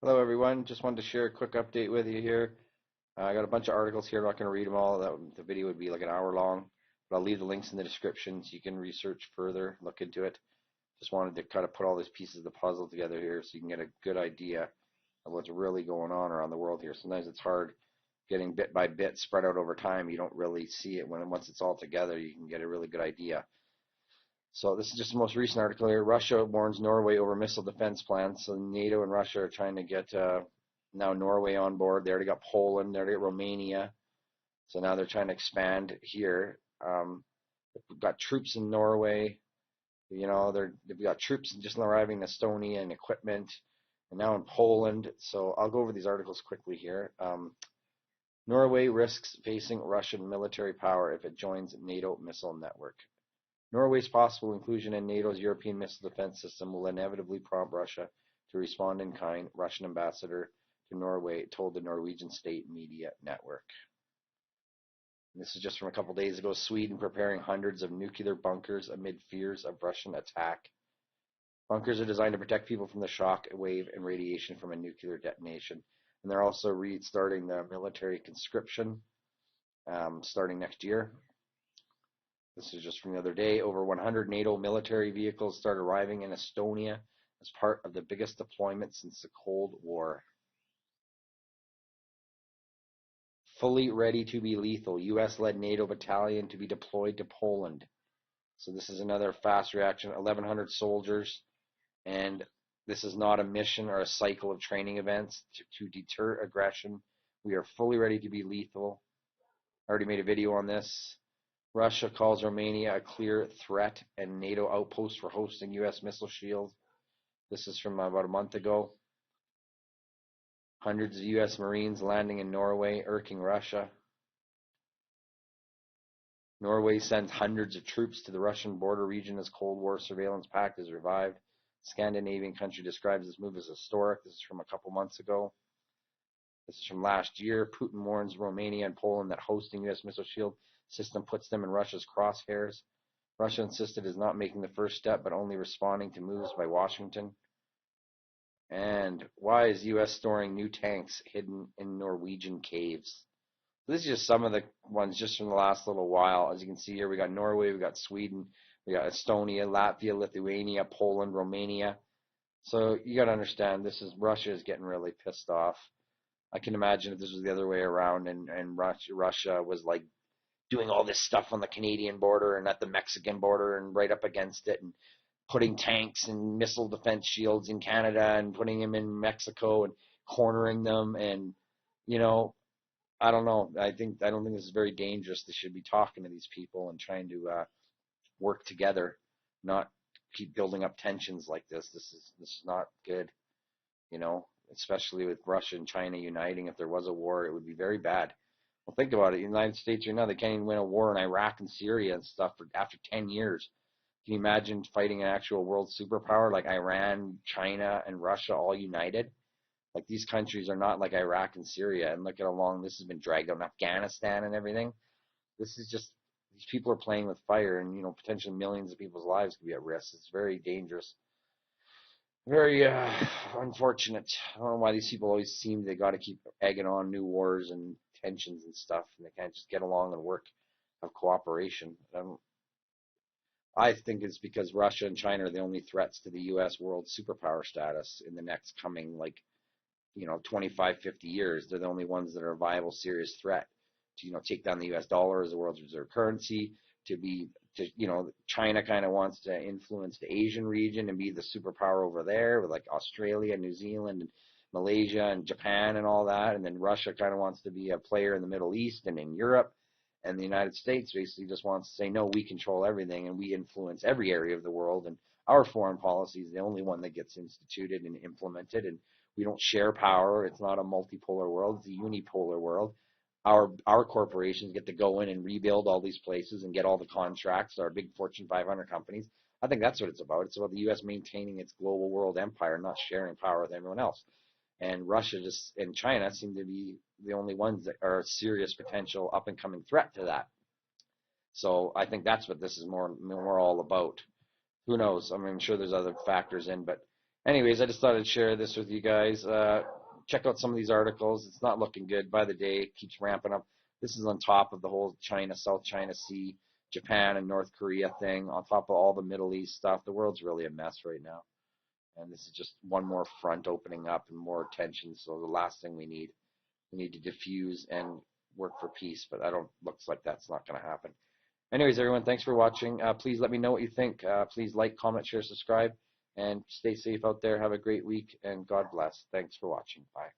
Hello, everyone. Just wanted to share a quick update with you here. I got a bunch of articles here. I'm not going to read them all. The video would be like an hour long, but I'll leave the links in the description so you can research further, look into it. Just wanted to kind of put all these pieces of the puzzle together here so you can get a good idea of what's really going on around the world here. Sometimes it's hard getting bit by bit spread out over time. You don't really see it once it's all together. You can get a really good idea. So this is just the most recent article here. Russia warns Norway over missile defense plans. So NATO and Russia are trying to get now Norway on board. They already got Poland. They already got Romania. So now they're trying to expand here. We've got troops in Norway. They've got troops just arriving in Estonia and equipment, and now in Poland. So I'll go over these articles quickly here. Norway risks facing Russian military power if it joins NATO missile network. Norway's possible inclusion in NATO's European missile defense system will inevitably prompt Russia to respond in kind, Russian ambassador to Norway told the Norwegian state media network. And this is just from a couple days ago. Sweden preparing hundreds of nuclear bunkers amid fears of Russian attack. Bunkers are designed to protect people from the shock wave and radiation from a nuclear detonation. And they're also restarting the military conscription starting next year. This is just from the other day. Over 100 NATO military vehicles start arriving in Estonia as part of the biggest deployment since the Cold War. Fully ready to be lethal. U.S.-led NATO battalion to be deployed to Poland. So this is another fast reaction. 1,100 soldiers. And this is not a mission or a cycle of training events to deter aggression. We are fully ready to be lethal. I already made a video on this. Russia calls Romania a clear threat and NATO outpost for hosting U.S. missile shield. This is from about a month ago. Hundreds of U.S. Marines landing in Norway, irking Russia. Norway sends hundreds of troops to the Russian border region as Cold War surveillance pact is revived. Scandinavian country describes this move as historic. This is from a couple months ago. This is from last year. Putin warns Romania and Poland that hosting U.S. missile shield system puts them in Russia's crosshairs. Russia insisted it is not making the first step, but only responding to moves by Washington. And why is U.S. storing new tanks hidden in Norwegian caves? This is just some of the ones just from the last little while. As you can see here, we got Norway, we got Sweden, we got Estonia, Latvia, Lithuania, Poland, Romania. So you got to understand, Russia is getting really pissed off. I can imagine if this was the other way around and Russia was like doing all this stuff on the Canadian border and at the Mexican border and right up against it and putting tanks and missile defense shields in Canada and putting them in Mexico and cornering them. And, I don't know. I don't think this is very dangerous. They should be talking to these people and trying to work together, not keep building up tensions like this. This is not good, especially with Russia and China uniting. If there was a war, it would be very bad. Well, think about it. The United States right now, they can't even win a war in Iraq and Syria and stuff after 10 years. Can you imagine fighting an actual world superpower like Iran, China, and Russia all united? Like, these countries are not like Iraq and Syria. And look at how long this has been dragged out in Afghanistan and everything. This is just, these people are playing with fire, and, potentially millions of people's lives could be at risk. It's very dangerous. Very unfortunate. I don't know why these people always seem they got to keep egging on new wars and tensions and stuff, and they can't just get along and work, have cooperation. I think it's because Russia and China are the only threats to the U.S. world superpower status in the next coming 25, 50 years. They're the only ones that are a viable, serious threat to take down the U.S. dollar as the world's reserve currency. China kind of wants to influence the Asian region and be the superpower over there with like Australia, New Zealand, and Malaysia, and Japan, and all that. And then Russia kind of wants to be a player in the Middle East and in Europe. And the United States basically just wants to say, no, we control everything and we influence every area of the world. And our foreign policy is the only one that gets instituted and implemented. And we don't share power. It's not a multipolar world. It's a unipolar world. Our corporations get to go in and rebuild all these places and get all the contracts, our big Fortune 500 companies. I think that's what it's about. It's about the U.S. maintaining its global world empire, not sharing power with everyone else. And Russia and China seem to be the only ones that are a serious potential up-and-coming threat to that. So I think that's what this is more all about. Who knows? I mean, I'm sure there's other factors in, but Anyways, I just thought I'd share this with you guys. Check out some of these articles. It's not looking good by the day. It keeps ramping up. This is on top of the whole China, South China Sea, Japan and North Korea thing, on top of all the Middle East stuff. The world's really a mess right now. And this is just one more front opening up and more tension. So the last thing we need to diffuse and work for peace. But looks like that's not going to happen. Anyways, everyone, thanks for watching. Please let me know what you think. Please like, comment, share, subscribe, and stay safe out there. Have a great week, and God bless. Thanks for watching. Bye.